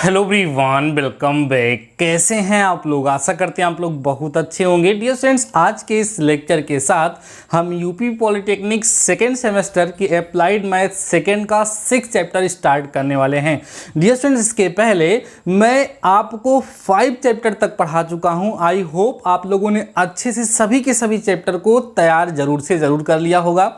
Hello everyone, welcome back. कैसे हैं आप लोग? आशा करते हैं आप लोग बहुत अच्छे होंगे। डियर स्टूडेंट्स, आज के इस लेक्चर के साथ हम यूपी पॉलिटेक्निक सेकेंड सेमेस्टर की अप्लाइड मैथ सेकेंड का 6 चैप्टर स्टार्ट करने वाले हैं। डियर स्टूडेंट्स, इसके पहले मैं आपको 5 चैप्टर तक पढ़ा चुका हूं। आई होप आप लोगों ने अच्छे से सभी के सभी चैप्टर को तैयार जरूर से ज़रूर कर लिया होगा।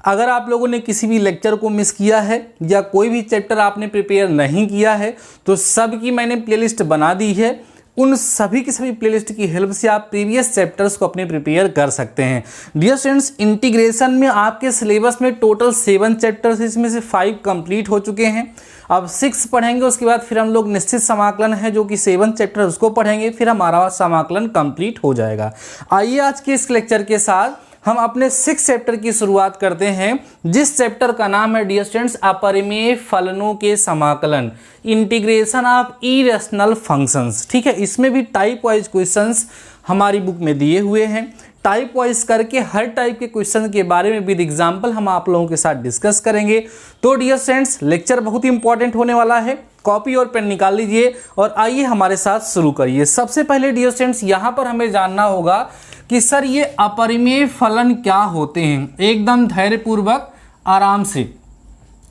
अगर आप लोगों ने किसी भी लेक्चर को मिस किया है या कोई भी चैप्टर आपने प्रिपेयर नहीं किया है तो सब की मैंने प्लेलिस्ट बना दी है। उन सभी की सभी प्लेलिस्ट की हेल्प से आप प्रीवियस चैप्टर्स को अपने प्रिपेयर कर सकते हैं। डियर स्टूडेंट्स, इंटीग्रेशन में आपके सिलेबस में टोटल 7 चैप्टर्स, इसमें से 5 कंप्लीट हो चुके हैं। अब 6 पढ़ेंगे, उसके बाद फिर हम लोग निश्चित समाकलन है जो कि 7 चैप्टर, उसको पढ़ेंगे, फिर हमारा समाकलन कंप्लीट हो जाएगा। आइए आज के इस लेक्चर के साथ हम अपने 6 चैप्टर की शुरुआत करते हैं, जिस चैप्टर का नाम है डियर स्टूडेंट्स अपरिमेय फलनों के समाकलन, इंटीग्रेशन ऑफ इरेशनल फंक्शंस। ठीक है, इसमें भी टाइप वाइज क्वेश्चंस हमारी बुक में दिए हुए हैं। टाइप वाइज करके हर टाइप के क्वेश्चन के बारे में विद एग्जाम्पल हम आप लोगों के साथ डिस्कस करेंगे। तो डियर स्टूडेंट्स, लेक्चर बहुत ही इंपॉर्टेंट होने वाला है। कॉपी और पेन निकाल लीजिए और आइए हमारे साथ शुरू करिए। सबसे पहले डियर स्टूडेंट्स, यहाँ पर हमें जानना होगा कि सर ये अपरिमेय फलन क्या होते हैं। एकदम धैर्यपूर्वक आराम से,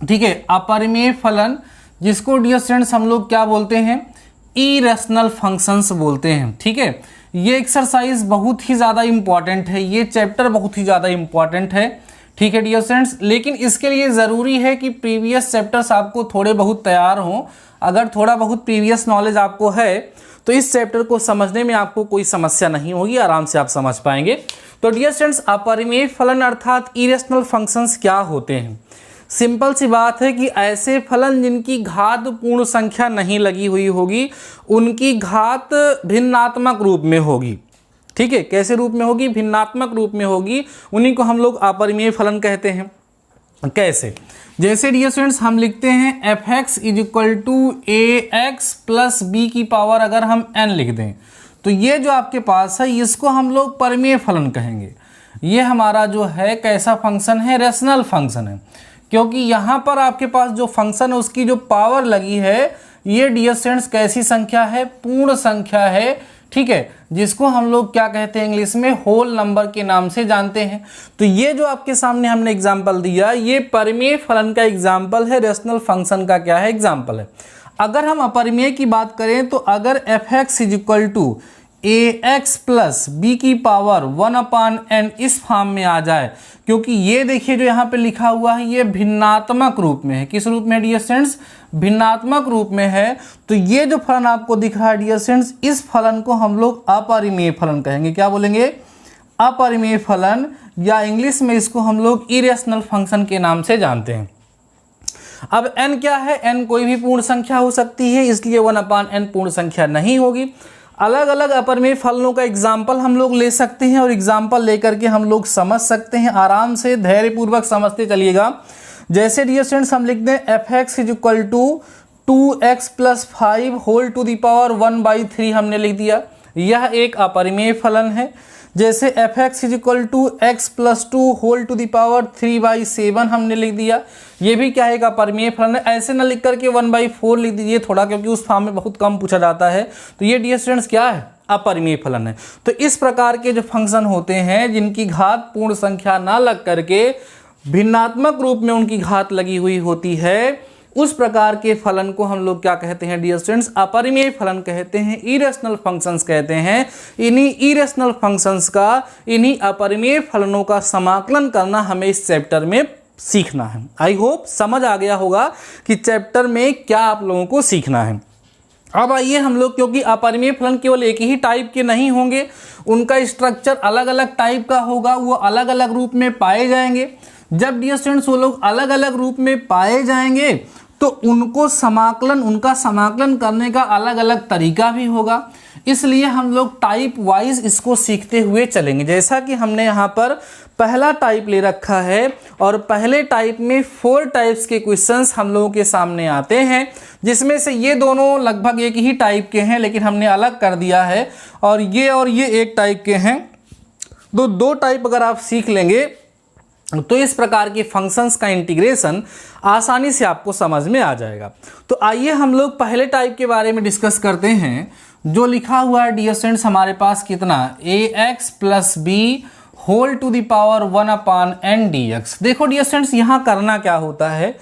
ठीक है। अपरिमेय फलन, जिसको डियर स्टूडेंट्स हम लोग क्या बोलते हैं, इरेशनल फंक्शंस बोलते हैं। ठीक है, ये एक्सरसाइज बहुत ही ज़्यादा इंपॉर्टेंट है, ये चैप्टर बहुत ही ज़्यादा इंपॉर्टेंट है। ठीक है डियर स्टूडेंट्स, लेकिन इसके लिए ज़रूरी है कि प्रीवियस चैप्टर्स आपको थोड़े बहुत तैयार हों। अगर थोड़ा बहुत प्रीवियस नॉलेज आपको है तो इस चैप्टर को समझने में आपको कोई समस्या नहीं होगी, आराम से आप समझ पाएंगे। तो डियर स्टूडेंट्स, अपरिमेय फलन अर्थात इरेशनल फंक्शंस क्या होते हैं? सिंपल सी बात है कि ऐसे फलन जिनकी घात पूर्ण संख्या नहीं लगी हुई होगी, उनकी घात भिन्नात्मक रूप में होगी। ठीक है, कैसे रूप में होगी? भिन्नात्मक रूप में होगी, उन्हीं को हम लोग अपरिमेय फलन कहते हैं। कैसे? जैसे डियर स्टूडेंट्स हम लिखते हैं f(x) = ax प्लस b की पावर अगर हम n लिख दें तो ये जो आपके पास है इसको हम लोग परिमेय फलन कहेंगे। ये हमारा जो है कैसा फंक्शन है? रेशनल फंक्शन है, क्योंकि यहाँ पर आपके पास जो फंक्शन है उसकी जो पावर लगी है ये डियर स्टूडेंट्स कैसी संख्या है? पूर्ण संख्या है। ठीक है, जिसको हम लोग क्या कहते हैं इंग्लिश में? होल नंबर के नाम से जानते हैं। तो ये जो आपके सामने हमने एग्जांपल दिया, ये परिमेय फलन का एग्जांपल है, रेशनल फंक्शन का क्या है? एग्जांपल है। अगर हम अपरिमेय की बात करें तो अगर f(x) = ax प्लस b की पावर 1/n इस फॉर्म में आ जाए, क्योंकि ये देखिए जो यहाँ पे लिखा हुआ है ये भिन्नात्मक रूप में है। किस रूप में डियर स्टूडेंट्स? भिन्नात्मक रूप में है। तो ये जो फलन आपको दिख रहा है डियर स्टूडेंट्स, इस फलन को हम लोग अपरिमेय फलन कहेंगे। क्या बोलेंगे? अपरिमेय फलन, या इंग्लिश में इसको हम लोग इरेशनल फंक्शन के नाम से जानते हैं। अब n क्या है? n कोई भी पूर्ण संख्या हो सकती है, इसलिए 1/n पूर्ण संख्या नहीं होगी। अलग अलग अपरिमेय फलनों का एग्जाम्पल हम लोग ले सकते हैं और एग्जाम्पल लेकर के हम लोग समझ सकते हैं। आराम से धैर्यपूर्वक समझते चलिएगा। जैसे डियर स्टूडेंट्स हम लिख दें f(x) = 2x + 5 whole to the power 1/3 हमने लिख दिया, यह एक अपरिमेय फलन है। जैसे f(x) = x + 2 whole to the power 3/7 हमने लिख दिया, ये भी क्या है? एक अपरिमेय फलन है। ऐसे ना लिख करके 1/4 लिख दीजिए थोड़ा, क्योंकि उस फॉर्म में बहुत कम पूछा जाता है। तो ये डियर स्टूडेंट्स क्या है? अपरिमेय फलन है। तो इस प्रकार के जो फंक्शन होते हैं जिनकी घात पूर्ण संख्या ना लग करके भिन्नात्मक रूप में उनकी घात लगी हुई होती है, उस प्रकार के फलन को हम लोग क्या कहते हैं डियर स्टूडेंट्स? अपरिमेय फलन कहते हैं, इरेशनल फंक्शंस कहते हैं। इन्हीं इरेशनल फंक्शंस का, इन्हीं अपरिमेय फलनों का समाकलन करना हमें इस चैप्टर में सीखना है। आई होप समझ आ गया होगा कि चैप्टर में क्या आप लोगों को सीखना है। अब आइए हम लोग, क्योंकि अपरिमेय फलन केवल एक ही टाइप के नहीं होंगे, उनका स्ट्रक्चर अलग अलग टाइप का होगा, वो अलग अलग रूप में पाए जाएंगे। जब डियर स्टूडेंट्स वो लोग अलग अलग रूप में पाए जाएंगे तो उनका समाकलन करने का अलग अलग तरीका भी होगा। इसलिए हम लोग टाइप वाइज इसको सीखते हुए चलेंगे। जैसा कि हमने यहाँ पर पहला टाइप ले रखा है और पहले टाइप में 4 टाइप्स के क्वेश्चंस हम लोगों के सामने आते हैं, जिसमें से ये दोनों लगभग एक ही टाइप के हैं, लेकिन हमने अलग कर दिया है। और ये एक टाइप के हैं। तो 2 टाइप अगर आप सीख लेंगे तो इस प्रकार के फंक्शंस का इंटीग्रेशन आसानी से आपको समझ में आ जाएगा। तो आइए हम लोग पहले टाइप के बारे में डिस्कस करते हैं, जो लिखा हुआ है डियर स्टूडेंट्स हमारे पास कितना, ax plus B whole to the power 1/n dx। देखो डियर स्टूडेंट्स यहाँ करना क्या होता है,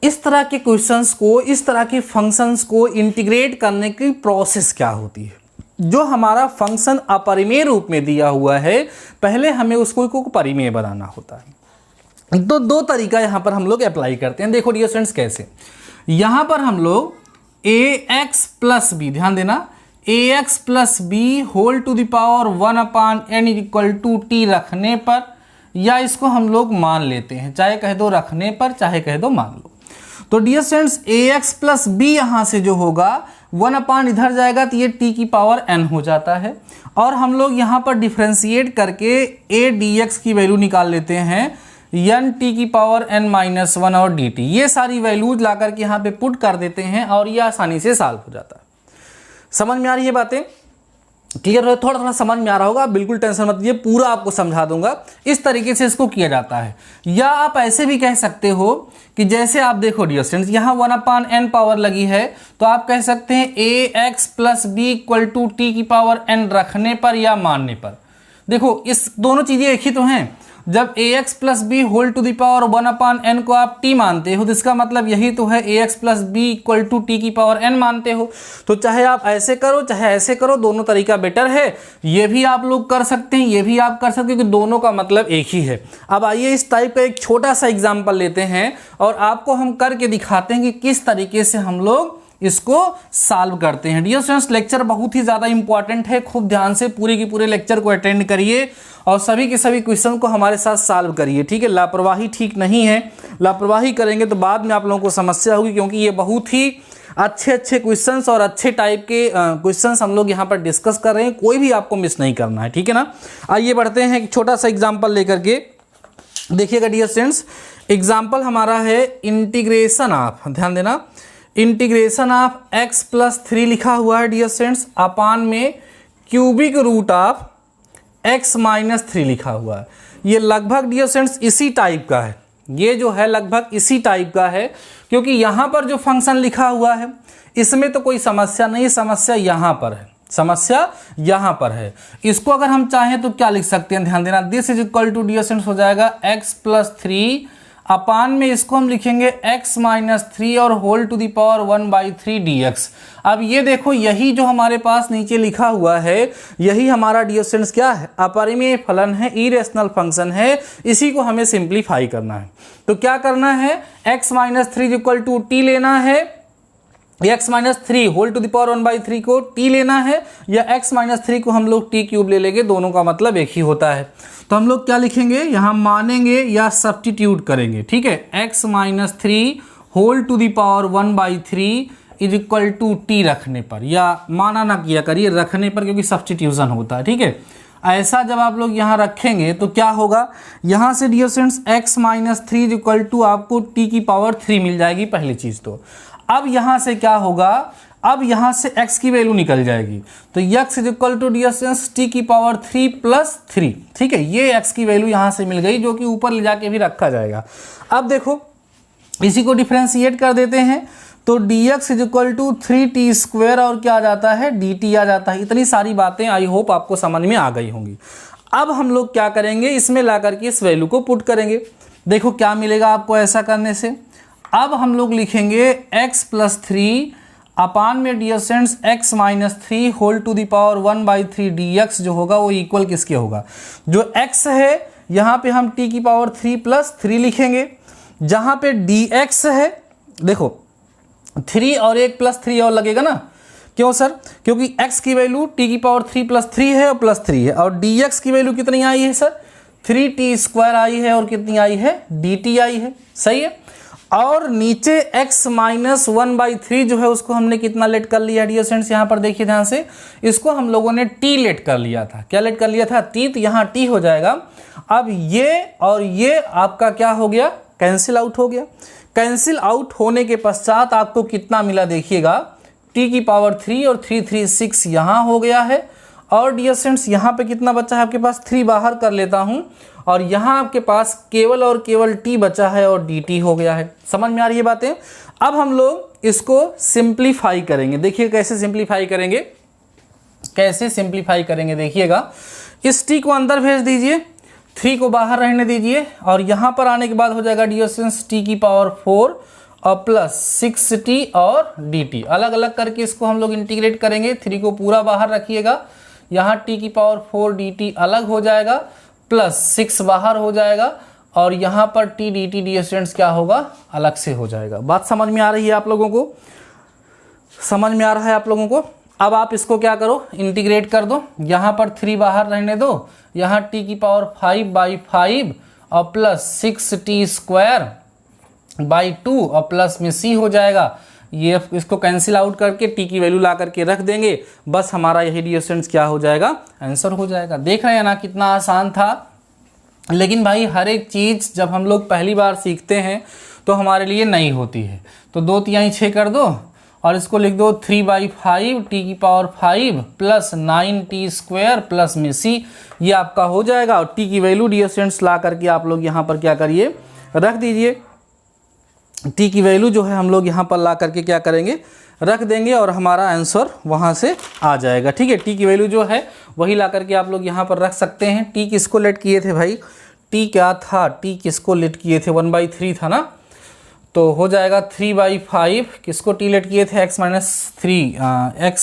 इस तरह के क्वेश्चंस को, इस तरह के फंक्शंस को इंटीग्रेट करने की प्रोसेस क्या होती है। जो हमारा फंक्शन अपरिमेय रूप में दिया हुआ है, पहले हमें उसको को परिमेय बनाना होता है। तो दो तरीका यहाँ पर हम लोग अप्लाई करते हैं। देखो डियर स्टूडेंट्स कैसे, यहाँ पर हम लोग ax प्लस बी, ध्यान देना, ax plus B whole to the power 1/n equal to T रखने पर, या इसको हम लोग मान लेते हैं, चाहे कह दो रखने पर, चाहे कह दो मान लो। तो dear students ax plus B यहाँ से जो होगा 1/, इधर जाएगा तो ये t की पावर n हो जाता है, और हम लोग यहाँ पर डिफ्रेंशिएट करके a dx की वैल्यू निकाल लेते हैं n t की पावर n-1 और dt। ये सारी वैल्यूज ला करके यहाँ पे पुट कर देते हैं और ये आसानी से सॉल्व हो जाता है। समझ में आ रही है बातें, क्लियर है? थोड़ा थोड़ा समझ में आ रहा होगा, बिल्कुल टेंशन मत लीजिए, पूरा आपको समझा दूंगा। इस तरीके से इसको किया जाता है। या आप ऐसे भी कह सकते हो कि जैसे आप देखो डियर स्टूडेंट्स यहाँ 1/n पावर लगी है, तो आप कह सकते हैं ax plus B equal to T की पावर n रखने पर या मानने पर। देखो इस दोनों चीजें एक ही तो हैं। जब ax plus B whole to the power 1/n को आप t मानते हो, तो इसका मतलब यही तो है ax plus B equal to T की पावर n मानते हो। तो चाहे आप ऐसे करो चाहे ऐसे करो, दोनों तरीका बेटर है। ये भी आप लोग कर सकते हैं, ये भी आप कर सकते हैं, क्योंकि दोनों का मतलब एक ही है। अब आइए इस टाइप का एक छोटा सा एग्जाम्पल लेते हैं और आपको हम करके दिखाते हैं कि किस तरीके से हम लोग इसको सॉल्व करते हैं। डियर स्टूडेंट्स लेक्चर बहुत ही ज़्यादा इंपॉर्टेंट है, खूब ध्यान से पूरे के पूरे लेक्चर को अटेंड करिए और सभी के सभी क्वेश्चन को हमारे साथ सॉल्व करिए, ठीक है? लापरवाही ठीक नहीं है, लापरवाही करेंगे तो बाद में आप लोगों को समस्या होगी, क्योंकि ये बहुत ही अच्छे क्वेश्चंस और अच्छे टाइप के क्वेश्चंस हम लोग यहाँ पर डिस्कस कर रहे हैं। कोई भी आपको मिस नहीं करना है, ठीक है ना? आइए बढ़ते हैं एक छोटा सा एग्जाम्पल लेकर के। देखिएगा डियर स्टूडेंट्स, एग्जाम्पल हमारा है इंटीग्रेशन ऑफ, ध्यान देना, इंटीग्रेशन ऑफ x प्लस 3 लिखा हुआ है डियर स्टूडेंट्स, अपान में cubic root of x minus 3 लिखा हुआ है। ये लगभग डियर स्टूडेंट्स इसी टाइप का है, ये जो है लगभग इसी टाइप का है, क्योंकि यहाँ पर जो फंक्शन लिखा हुआ है इसमें तो कोई समस्या नहीं, समस्या यहाँ पर है, समस्या यहाँ पर है। इसको अगर हम चाहें तो क्या लिख सकते हैं, ध्यान देना, this is equal to dear students हो जाएगा x प्लस 3 अपान में इसको हम लिखेंगे x माइनस 3 और whole to the power 1/3 dx। अब ये देखो, यही जो हमारे पास नीचे लिखा हुआ है यही हमारा डियर स्टूडेंट्स क्या है, अपरिमेय फलन है, इरेशनल फंक्शन है। इसी को हमें सिंप्लीफाई करना है। तो क्या करना है, x minus 3 equal to T लेना है, x minus 3 whole to the power 1/3 को t लेना है, या x माइनस 3 को हम लोग t क्यूब ले लेंगे, दोनों का मतलब एक ही होता है। तो हम लोग क्या लिखेंगे, यहाँ मानेंगे या सब्स्टिट्यूट करेंगे, ठीक है? x minus 3 whole to the power 1/3 is equal to T रखने पर, या माना ना किया करिए, रखने पर, क्योंकि सब्स्टिट्यूशन होता है, ठीक है? ऐसा जब आप लोग यहाँ रखेंगे तो क्या होगा, यहाँ से dear students x minus 3 is equal to आपको t की पावर 3 मिल जाएगी, पहली चीज़ तो। अब यहाँ से क्या होगा, अब यहाँ से x की वैल्यू निकल जाएगी, तो x is equal to dear students t की पावर 3 प्लस 3, ठीक है? ये x की वैल्यू यहाँ से मिल गई, जो कि ऊपर ले जाके भी रखा जाएगा। अब देखो इसी को डिफ्रेंशिएट कर देते हैं, तो dx is equal to 3t square और क्या आ जाता है, dt आ जाता है। इतनी सारी बातें आई होप आपको समझ में आ गई होंगी। अब हम लोग क्या करेंगे, इसमें ला करके इस वैल्यू को पुट करेंगे। देखो क्या मिलेगा आपको ऐसा करने से। अब हम लोग लिखेंगे x प्लस 3 अपान में dear students x minus 3 whole to the power 1/3 dx जो होगा वो इक्वल किसके होगा, जो x है यहाँ पे हम t की पावर 3 प्लस 3 लिखेंगे, जहाँ पे dx है, देखो 3 और 1 प्लस 3 और लगेगा ना, क्यों सर, क्योंकि x की वैल्यू t की पावर 3 प्लस 3 है और प्लस 3 है, और dx की वैल्यू कितनी आई है सर, 3t स्क्वायर आई है, और कितनी आई है, dt आई है, सही है। और नीचे x माइनस 1/3 जो है उसको हमने कितना लेट कर लिया डियर स्टूडेंट्स, यहाँ पर देखिए ध्यान से, इसको हम लोगों ने t लेट कर लिया था। क्या लेट कर लिया था, t, तो यहाँ t हो जाएगा। अब ये और ये आपका क्या हो गया, कैंसिल आउट हो गया। कैंसिल आउट होने के पश्चात आपको कितना मिला देखिएगा, t की पावर 3 और 3 3 6 यहाँ हो गया है, और डियर स्टूडेंट्स यहाँ पे कितना बचा है आपके पास, 3 बाहर कर लेता हूँ और यहाँ आपके पास केवल और केवल t बचा है और dt हो गया है। समझ में आ रही है बातें। अब हम लोग इसको सिंप्लीफाई करेंगे। देखिए कैसे सिंप्लीफाई करेंगे, कैसे सिंप्लीफाई करेंगे देखिएगा। इस t को अंदर भेज दीजिए, 3 को बाहर रहने दीजिए और यहाँ पर आने के बाद हो जाएगा डियर स्टूडेंट्स t की पावर 4 और प्लस 6t और dt। अलग अलग करके इसको हम लोग इंटीग्रेट करेंगे। 3 को पूरा बाहर रखिएगा, यहाँ t की पावर 4 dt अलग हो जाएगा, प्लस 6 बाहर हो जाएगा और यहाँ पर t dt डियर स्टूडेंट्स क्या होगा, अलग से हो जाएगा। बात समझ में आ रही है आप लोगों को, समझ में आ रहा है आप लोगों को। अब आप इसको क्या करो, इंटीग्रेट कर दो। यहाँ पर 3 बाहर रहने दो, यहाँ t की पावर 5/5 और प्लस 6t स्क्वायर बाई 2 और प्लस में c हो जाएगा। ये इसको कैंसिल आउट करके t की वैल्यू ला करके रख देंगे, बस हमारा यही डियर स्टूडेंट्स क्या हो जाएगा, आंसर हो जाएगा। देख रहे हैं ना कितना आसान था। लेकिन भाई हर एक चीज़ जब हम लोग पहली बार सीखते हैं तो हमारे लिए नई होती है। तो 2 तिहाई 6 कर दो और इसको लिख दो 3/5 t की power 5 plus 9t square plus में c, ये आपका हो जाएगा। और t की वैल्यू डियर स्टूडेंट्स ला करके आप लोग यहाँ पर क्या करिए, रख दीजिए। t की वैल्यू जो है हम लोग यहाँ पर ला करके क्या करेंगे, रख देंगे और हमारा आंसर वहाँ से आ जाएगा। ठीक है, t की वैल्यू जो है वही ला करके आप लोग यहाँ पर रख सकते हैं। t किसको लेट किए थे भाई, t क्या था, t किसको लेट किए थे, 1/3 था ना, तो हो जाएगा 3/5। किसको t लेट किए थे, x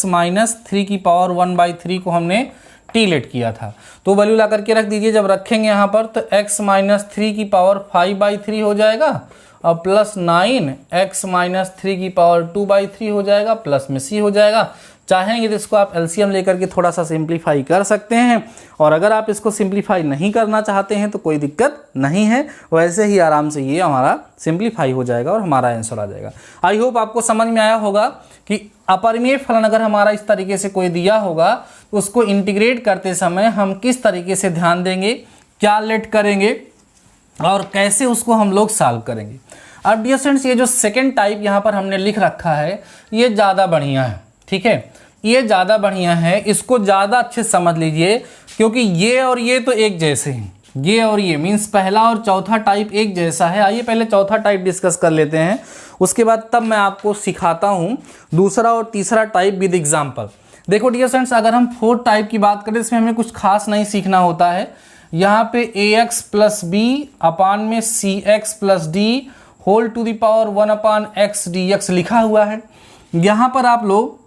माइनस 3 की पावर 1/3 को हमने t लेट किया था। तो वैल्यू ला करके रख दीजिए। जब रखेंगे यहाँ पर तो x माइनस 3 की पावर 5/3 हो जाएगा और प्लस 9 x माइनस 3 की पावर 2/3 हो जाएगा, प्लस में c हो जाएगा। चाहेंगे तो इसको आप एलसीएम लेकर के थोड़ा सा सिंप्लीफाई कर सकते हैं, और अगर आप इसको सिंप्लीफाई नहीं करना चाहते हैं तो कोई दिक्कत नहीं है, वैसे ही आराम से ये हमारा सिंप्लीफाई हो जाएगा और हमारा आंसर आ जाएगा। आई होप आपको समझ में आया होगा कि अपरिमेय फलन अगर हमारा इस तरीके से कोई दिया होगा तो उसको इंटीग्रेट करते समय हम किस तरीके से ध्यान देंगे, क्या लेट करेंगे और कैसे उसको हम लोग सॉल्व करेंगे। अब डियर स्टूडेंट्स ये जो सेकंड टाइप यहाँ पर हमने लिख रखा है ये ज़्यादा बढ़िया है। ठीक है, ये ज़्यादा बढ़िया है, इसको ज़्यादा अच्छे से समझ लीजिए क्योंकि ये और ये तो एक जैसे हैं। ये और ये मीन्स पहला और चौथा टाइप एक जैसा है। आइए पहले चौथा टाइप डिस्कस कर लेते हैं, उसके बाद तब मैं आपको सिखाता हूँ दूसरा और तीसरा टाइप विद एग्जाम्पल। देखो डियर स्टूडेंट्स अगर हम फोर्थ टाइप की बात करें इसमें हमें कुछ खास नहीं सीखना होता है। यहाँ पे ax प्लस बी अपान में cx plus D whole to the power 1/x dx लिखा हुआ है। यहाँ पर आप लोग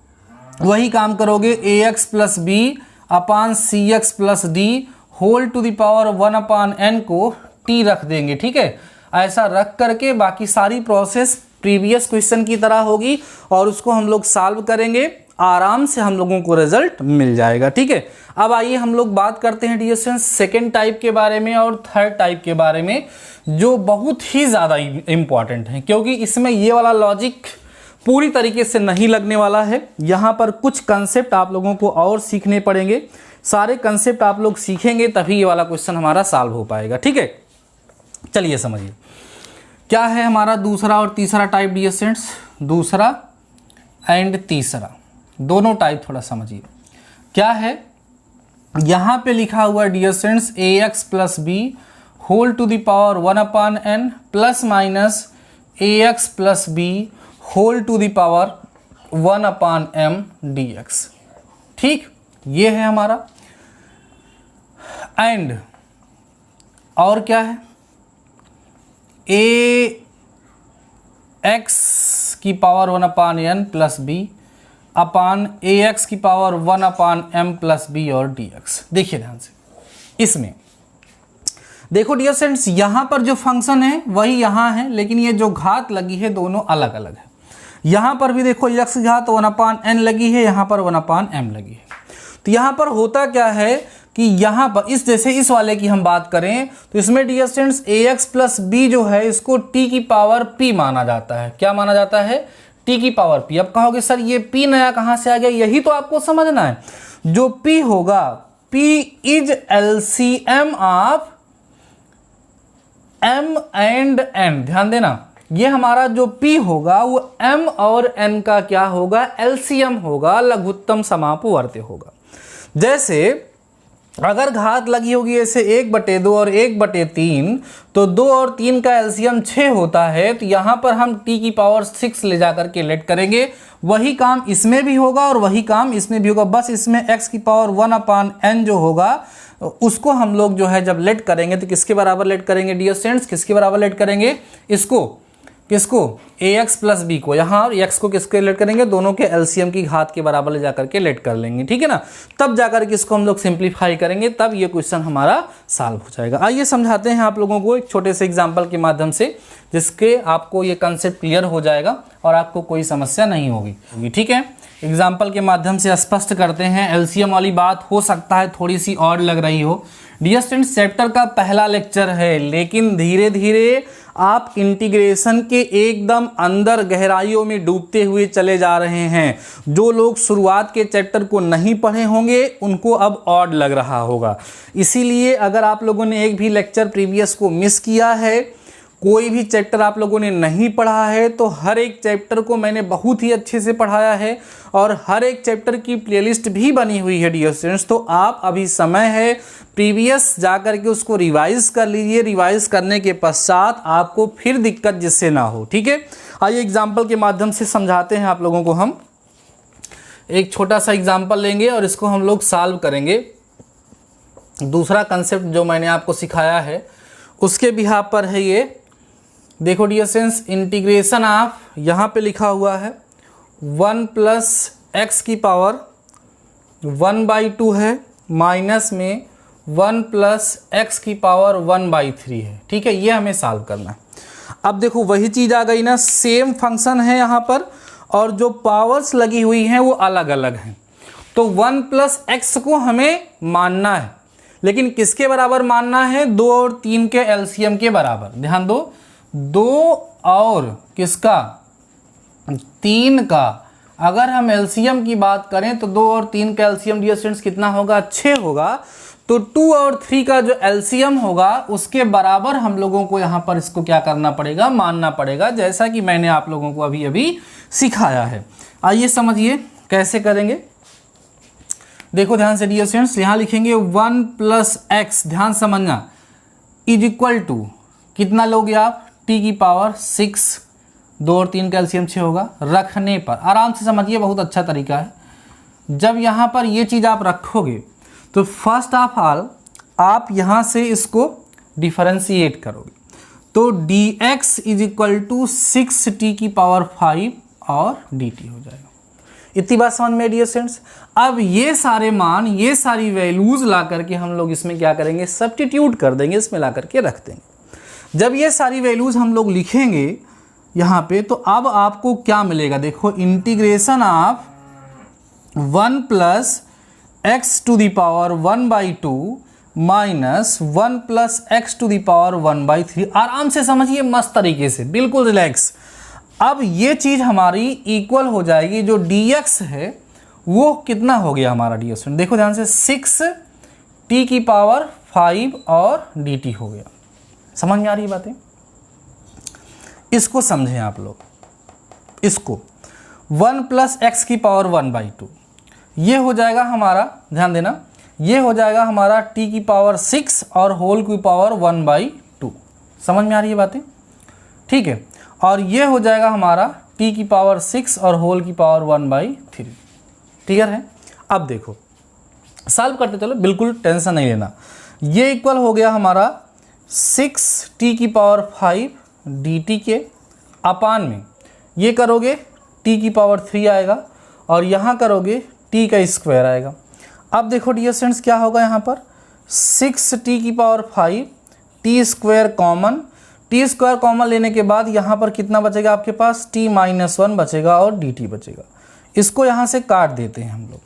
वही काम करोगे, ax plus B upon cx plus D whole to the power 1/n को t रख देंगे। ठीक है, ऐसा रख करके बाकी सारी प्रोसेस प्रीवियस क्वेश्चन की तरह होगी और उसको हम लोग सॉल्व करेंगे, आराम से हम लोगों को रिजल्ट मिल जाएगा। ठीक है, अब आइए हम लोग बात करते हैं डियर स्टूडेंट्स सेकेंड टाइप के बारे में और थर्ड टाइप के बारे में, जो बहुत ही ज़्यादा इम्पॉर्टेंट है क्योंकि इसमें ये वाला लॉजिक पूरी तरीके से नहीं लगने वाला है। यहाँ पर कुछ कंसेप्ट आप लोगों को और सीखने पड़ेंगे, सारे कंसेप्ट आप लोग सीखेंगे तभी ये वाला क्वेश्चन हमारा सॉल्व हो पाएगा। ठीक है, चलिए समझिए क्या है हमारा दूसरा और तीसरा टाइप डियर स्टूडेंट्स। दूसरा एंड तीसरा दोनों टाइप थोड़ा समझिए क्या है। यहाँ पे लिखा हुआ dear students ax plus B whole to the power 1/n plus minus ax plus B whole to the power 1/m dx। ठीक, ये है हमारा एंड और क्या है ax की पावर 1/n प्लस बी अपान ax की पावर 1/m प्लस बी और dx। देखिए ध्यान से, इसमें देखो डियर स्टूडेंट्स यहाँ पर जो फंक्शन है वही यहाँ है, लेकिन ये जो घात लगी है दोनों अलग अलग है। यहाँ पर भी देखो x घात 1/n लगी है, यहाँ पर 1/m लगी है। तो यहाँ पर होता क्या है कि यहाँ पर इस जैसे इस वाले की हम बात करें तो इसमें dear students ax plus B जो है इसको t की पावर p माना जाता है। क्या माना जाता है, t की पावर p। अब कहोगे सर ये p नया कहाँ से आ गया, यही तो आपको समझना है। जो p होगा p is LCM of m and n। ध्यान देना, ये हमारा जो p होगा वो m और n का क्या होगा, LCM होगा, लघुत्तम समापवर्ती होगा। जैसे अगर घात लगी होगी ऐसे 1/2 और 1/3, तो 2 और 3 का एलसीएम 6 होता है, तो यहाँ पर हम t की पावर 6 ले जाकर के लेट करेंगे। वही काम इसमें भी होगा और वही काम इसमें भी होगा, बस इसमें x की पावर 1/n जो होगा उसको हम लोग जो है जब लेट करेंगे तो किसके बराबर लेट करेंगे डियर स्टूडेंट्स, किसके बराबर लेट करेंगे, इसको, किसको, ax प्लस b को, यहाँ और x को किसके लेट करेंगे, दोनों के एलसीएम की घात के बराबर ले जाकर के लेट कर लेंगे, ठीक है ना। तब जाकर के इसको हम लोग सिंप्लीफाई करेंगे, तब ये क्वेश्चन हमारा सॉल्व हो जाएगा। आइए समझाते हैं आप लोगों को एक छोटे से एग्जाम्पल के माध्यम से, जिसके आपको ये कंसेप्ट क्लियर हो जाएगा और आपको कोई समस्या नहीं होगी, ठीक है। एग्जाम्पल के माध्यम से स्पष्ट करते हैं। एलसीएम वाली बात हो सकता है थोड़ी सी और लग रही हो। डियर स्टूडेंट्स, चैप्टर का पहला लेक्चर है, लेकिन धीरे धीरे आप इंटीग्रेशन के एकदम अंदर गहराइयों में डूबते हुए चले जा रहे हैं। जो लोग शुरुआत के चैप्टर को नहीं पढ़े होंगे उनको अब ऑड लग रहा होगा। इसीलिए अगर आप लोगों ने एक भी लेक्चर प्रीवियस को मिस किया है, कोई भी चैप्टर आप लोगों ने नहीं पढ़ा है, तो हर एक चैप्टर को मैंने बहुत ही अच्छे से पढ़ाया है और हर एक चैप्टर की प्लेलिस्ट भी बनी हुई है डियर स्टूडेंट्स। तो आप अभी समय है, प्रीवियस जाकर के उसको रिवाइज कर लीजिए। रिवाइज करने के पश्चात आपको फिर दिक्कत जिससे ना हो, ठीक है। आइए एग्जाम्पल के माध्यम से समझाते हैं आप लोगों को। हम एक छोटा सा एग्जाम्पल लेंगे और इसको हम लोग सॉल्व करेंगे। दूसरा कंसेप्ट जो मैंने आपको सिखाया है उसके बिहाफ पर है ये। देखो डियर स्टूडेंट्स, इंटीग्रेशन ऑफ, यहाँ पे लिखा हुआ है 1 प्लस एक्स की पावर 1/2 है, माइनस में 1 प्लस एक्स की पावर 1/3 है, ठीक है। ये हमें सॉल्व करना है। अब देखो वही चीज़ आ गई ना, सेम फंक्शन है यहाँ पर और जो पावर्स लगी हुई हैं वो अलग अलग हैं। तो 1 प्लस एक्स को हमें मानना है, लेकिन किसके बराबर मानना है, 2 और 3 के एलसीएम के बराबर। ध्यान दो, 2 और किसका, 3 का अगर हम एलसीएम की बात करें तो 2 और 3 का एलसीएम डियर स्टूडेंट्स कितना होगा, 6 होगा। तो 2 और 3 का जो एलसीएम होगा उसके बराबर हम लोगों को यहाँ पर इसको क्या करना पड़ेगा, मानना पड़ेगा, जैसा कि मैंने आप लोगों को अभी अभी सिखाया है। आइए समझिए कैसे करेंगे। देखो ध्यान से डियर स्टूडेंट्स, यहाँ लिखेंगे 1 प्लस एक्स, ध्यान समझना, इज इक्वल टू कितना लोगे आप, t की पावर 6, 2 और 3 का एलसीएम 6 होगा। रखने पर आराम से समझिए, बहुत अच्छा तरीका है। जब यहाँ पर ये चीज़ आप रखोगे तो फर्स्ट ऑफ ऑल आप यहाँ से इसको डिफरेंशिएट करोगे, तो dx is equal to 6t की पावर 5 और dt हो जाएगा। इतनी बात समझ में डियर स्टूडेंट्स। अब ये सारे मान, ये सारी वैल्यूज ला करके हम लोग इसमें क्या करेंगे, सब्स्टिट्यूट कर देंगे, इसमें ला करके रख देंगे। जब ये सारी वैल्यूज हम लोग लिखेंगे यहाँ पे, तो अब आपको क्या मिलेगा, देखो integration of 1 plus X to the power 1/2 minus 1 plus X to the power 1/3। आराम से समझिए, मस्त तरीके से, बिल्कुल रिलैक्स। अब ये चीज़ हमारी इक्वल हो जाएगी, जो dx है वो कितना हो गया हमारा डियर स्टूडेंट, देखो ध्यान से, 6t की पावर 5 और dt हो गया। समझ में आ रही है बातें, इसको समझें आप लोग। इसको 1 प्लस एक्स की पावर 1/2 ये हो जाएगा हमारा, ध्यान देना, ये हो जाएगा हमारा t की पावर 6 और होल की पावर 1/2। समझ में आ रही है बातें, ठीक है। और ये हो जाएगा हमारा t की पावर 6 और होल की पावर 1/3। क्लियर है। अब देखो सॉल्व करते चलो, बिल्कुल टेंशन नहीं लेना। ये इक्वल हो गया हमारा 6t की पावर 5 dt के अपान में, ये करोगे t की पावर 3 आएगा और यहाँ करोगे t का स्क्वायर आएगा। अब देखो डियर स्टूडेंट्स क्या होगा, यहाँ पर 6t की power 5, t square common, t square common लेने के बाद यहाँ पर कितना बचेगा आपके पास, t-1 बचेगा और dt बचेगा। इसको यहाँ से काट देते हैं हम लोग,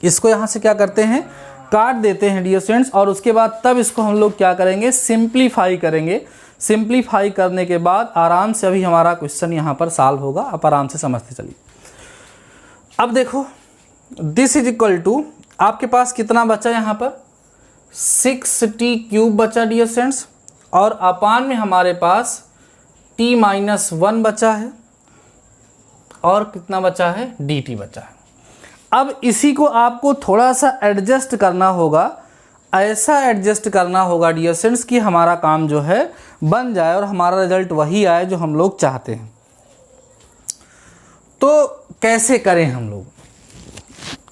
इसको यहाँ से क्या करते हैं, काट देते हैं डियर स्टूडेंट्स। और उसके बाद तब इसको हम लोग क्या करेंगे, सिंप्लीफाई करेंगे। सिंप्लीफाई करने के बाद आराम से अभी हमारा क्वेश्चन यहाँ पर सॉल्व होगा। आप आराम से समझते चलिए। अब देखो दिस इज इक्वल टू, आपके पास कितना बचा यहाँ पर, 6t³ बचा डियर स्टूडेंट्स, और अपान में हमारे पास t-1 बचा है और कितना बचा है, dt बचा है। अब इसी को आपको थोड़ा सा एडजस्ट करना होगा, ऐसा एडजस्ट करना होगा डियर स्टूडेंट्स कि हमारा काम जो है बन जाए और हमारा रिजल्ट वही आए जो हम लोग चाहते हैं। तो कैसे करें हम लोग,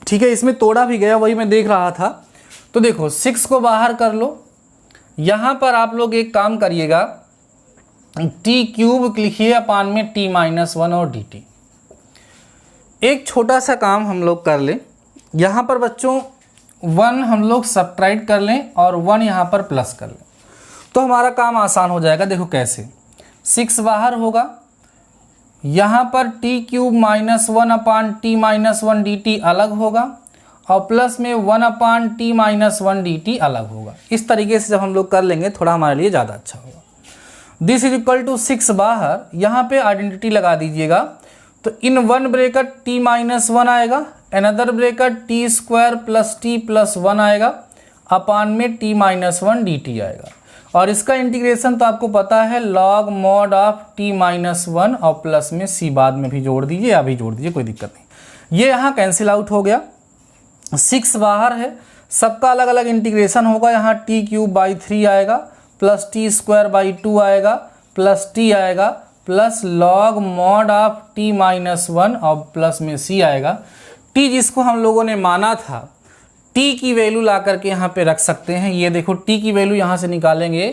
ठीक है, इसमें तोड़ा भी गया, वही मैं देख रहा था। तो देखो 6 को बाहर कर लो, यहाँ पर आप लोग एक काम करिएगा, टी क्यूब लिखिए अपान में टी माइनस 1 और डी टी। एक छोटा सा काम हम लोग कर लें, यहाँ पर बच्चों 1 हम लोग सब्ट्रैक्ट कर लें और 1 यहाँ पर प्लस कर लें, तो हमारा काम आसान हो जाएगा। देखो कैसे, 6 बाहर होगा, यहाँ पर टी क्यूब माइनस 1 अपान टी माइनस 1 डी टी अलग होगा और प्लस में 1 अपान टी माइनस 1 डी टी अलग होगा। इस तरीके से जब हम लोग कर लेंगे थोड़ा हमारे लिए ज़्यादा अच्छा होगा। दिस इज इक्वल टू 6 बाहर, यहाँ पे आइडेंटिटी लगा दीजिएगा। तो इन 1 ब्रेकेट टी माइनस 1 आएगा, another bracket T square plus T plus 1 आएगा अपान में टी माइनस 1 डी टी आएगा। और इसका इंटीग्रेशन तो आपको पता है log mod of T minus 1 और प्लस में सी बाद में भी जोड़ दीजिए या भी जोड़ दीजिए, कोई दिक्कत नहीं। ये यहाँ कैंसिल आउट हो गया, 6 बाहर है, सबका अलग अलग इंटीग्रेशन होगा। यहाँ टी क्यूब बाई 3 आएगा प्लस टी स्क्वायर बाई 2 आएगा प्लस टी आएगा plus log mod of T minus 1 और प्लस में सी आएगा। टी जिसको हम लोगों ने माना था, टी की वैल्यू ला करके यहाँ पे रख सकते हैं। ये देखो टी की वैल्यू यहाँ से निकालेंगे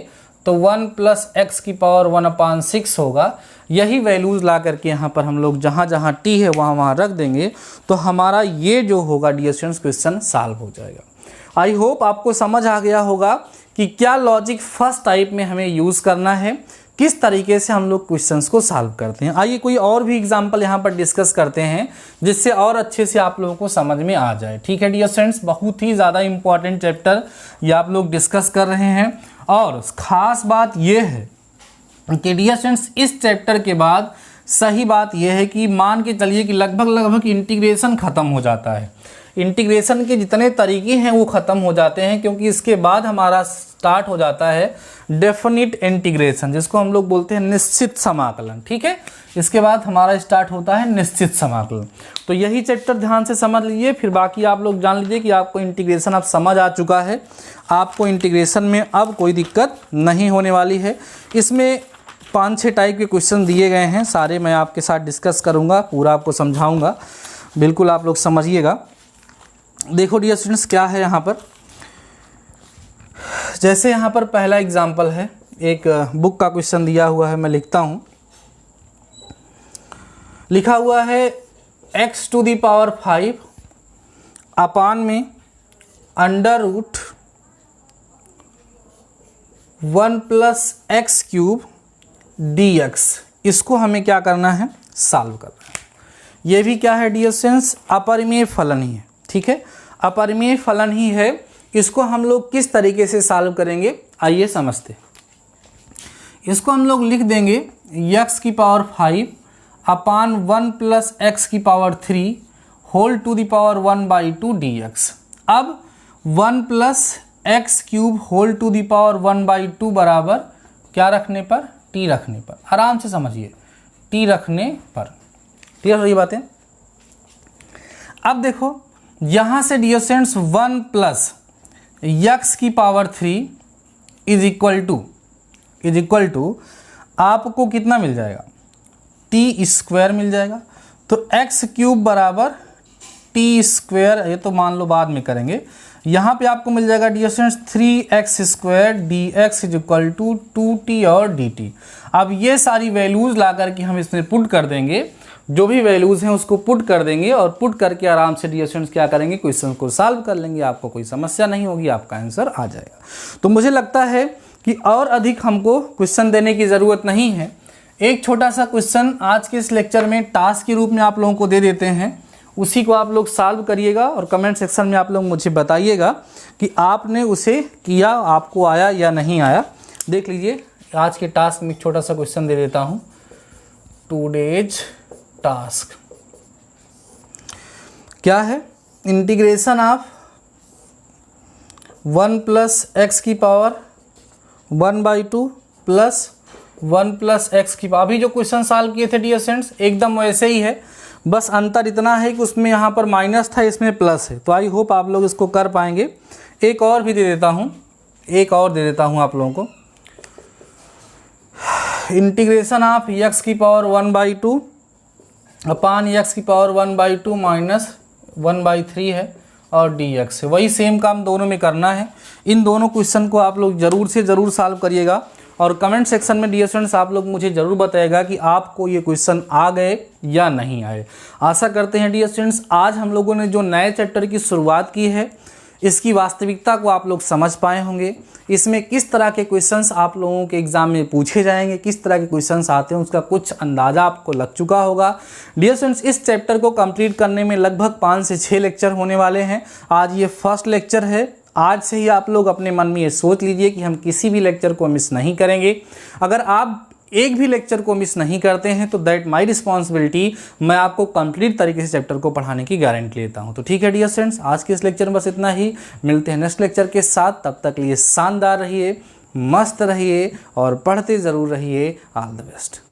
तो 1 प्लस एक्स की पावर 1/6 होगा। यही वैल्यूज़ ला करके यहाँ पर हम लोग जहाँ जहाँ टी है वहाँ वहाँ रख देंगे तो हमारा ये जो होगा डियर स्टूडेंट्स क्वेश्चन सॉल्व हो जाएगा। आई होप आपको समझ आ गया होगा कि क्या लॉजिक फर्स्ट टाइप में हमें यूज़ करना है, किस तरीके से हम लोग क्वेश्चंस को सॉल्व करते हैं। आइए कोई और भी एग्जांपल यहाँ पर डिस्कस करते हैं जिससे और अच्छे से आप लोगों को समझ में आ जाए। ठीक है डियर फ्रेंड्स, बहुत ही ज़्यादा इम्पॉर्टेंट चैप्टर ये आप लोग डिस्कस कर रहे हैं। और ख़ास बात ये है कि डियर फ्रेंड्स इस चैप्टर के बाद सही बात यह है कि मान के चलिए कि लगभग इंटीग्रेशन ख़त्म हो जाता है। इंटीग्रेशन के जितने तरीके हैं वो ख़त्म हो जाते हैं, क्योंकि इसके बाद हमारा स्टार्ट हो जाता है डेफिनिट इंटीग्रेशन, जिसको हम लोग बोलते हैं निश्चित समाकलन। ठीक है, इसके बाद हमारा स्टार्ट होता है निश्चित समाकलन। तो यही चैप्टर ध्यान से समझ लीजिए, फिर बाकी आप लोग जान लीजिए कि आपको इंटीग्रेशन अब समझ आ चुका है, आपको इंटीग्रेशन में अब कोई दिक्कत नहीं होने वाली है। इसमें 5-6 टाइप के क्वेश्चन दिए गए हैं, सारे मैं आपके साथ डिस्कस करूँगा, पूरा आपको समझाऊँगा, बिल्कुल आप लोग समझिएगा। देखो डियर स्टूडेंट्स क्या है यहाँ पर, जैसे यहाँ पर पहला एग्जाम्पल है, एक बुक का क्वेश्चन दिया हुआ है, मैं लिखता हूँ। लिखा हुआ है x to the power 5 upon में under root 1 plus X cube dx। इसको हमें क्या करना है, सॉल्व करना है। ये भी क्या है डियर स्टूडेंट्स, अपरिमेय फलन ही है। ठीक है, अपरिमेय फलन ही है। इसको हम लोग किस तरीके से सॉल्व करेंगे आइए समझते हैं। इसको हम लोग लिख देंगे x की पावर 5 अपान 1 प्लस एक्स की power 3 whole to the power 1/2 dx। अब 1 plus X cube whole to the power 1/2 बराबर क्या रखने पर, t रखने पर। आराम से समझिए, t रखने पर। क्लियर हो ये बातें। अब देखो यहाँ से डियर स्टूडेंट्स 1 प्लस एक्स की पावर 3 इज इक्वल टू आपको कितना मिल जाएगा, टी स्क्वायर मिल जाएगा। तो एक्स क्यूब बराबर टी स्क्वायर, ये तो मान लो बाद में करेंगे। यहाँ पे आपको मिल जाएगा dear students 3x square D X is equal to 2t और dt। अब ये सारी वैल्यूज़ ला करके हम इसमें पुट कर देंगे, जो भी वैल्यूज़ हैं उसको पुट कर देंगे और पुट करके आराम से डियर स्टूडेंट्स क्या करेंगे, क्वेश्चन को सॉल्व कर लेंगे। आपको कोई समस्या नहीं होगी, आपका आंसर आ जाएगा। तो मुझे लगता है कि और अधिक हमको क्वेश्चन देने की ज़रूरत नहीं है। एक छोटा सा क्वेश्चन आज के इस लेक्चर में टास्क के रूप में आप लोगों को दे देते हैं, उसी को आप लोग सॉल्व करिएगा और कमेंट सेक्शन में आप लोग मुझे बताइएगा कि आपने उसे किया, आपको आया या नहीं आया। देख लीजिए आज के टास्क में एक छोटा सा क्वेश्चन दे देता हूँ। टुडेज टास्क क्या है, इंटीग्रेशन ऑफ 1 प्लस एक्स की पावर 1/2 प्लस 1 प्लस एक्स की पावर। अभी जो क्वेश्चन सॉल्व किए थे डियर स्टूडेंट्स एकदम वैसे ही है, बस अंतर इतना है कि उसमें यहाँ पर माइनस था, इसमें प्लस है। तो आई होप आप लोग इसको कर पाएंगे। एक और भी दे देता हूँ, आप लोगों को। इंटीग्रेशन ऑफ x की पावर 1/2 अपान x की पावर 1/2 माइनस 1/3 है और dx है। वही सेम काम दोनों में करना है। इन दोनों क्वेश्चन को आप लोग ज़रूर से ज़रूर सॉल्व करिएगा और कमेंट सेक्शन में डियर स्टूडेंट्स आप लोग मुझे ज़रूर बताइएगा कि आपको ये क्वेश्चन आ गए या नहीं आए। आशा करते हैं डियर स्टूडेंट्स आज हम लोगों ने जो नए चैप्टर की शुरुआत की है इसकी वास्तविकता को आप लोग समझ पाए होंगे। इसमें किस तरह के क्वेश्चंस आप लोगों के एग्जाम में पूछे जाएंगे, किस तरह के क्वेश्चंस आते हैं, उसका कुछ अंदाज़ा आपको लग चुका होगा। डियर स्टूडेंट्स इस चैप्टर को कंप्लीट करने में लगभग 5 से 6 लेक्चर होने वाले हैं। आज ये फर्स्ट लेक्चर है। आज से ही आप लोग अपने मन में ये सोच लीजिए कि हम किसी भी लेक्चर को मिस नहीं करेंगे। अगर आप एक भी लेक्चर को मिस नहीं करते हैं तो दैट माय रिस्पॉन्सिबिलिटी, मैं आपको कंप्लीट तरीके से चैप्टर को पढ़ाने की गारंटी लेता हूं। तो ठीक है डियर स्टूडेंट्स, आज के इस लेक्चर में बस इतना ही। मिलते हैं नेक्स्ट लेक्चर के साथ। तब तक लिए शानदार रहिए, मस्त रहिए और पढ़ते ज़रूर रहिए। All the best.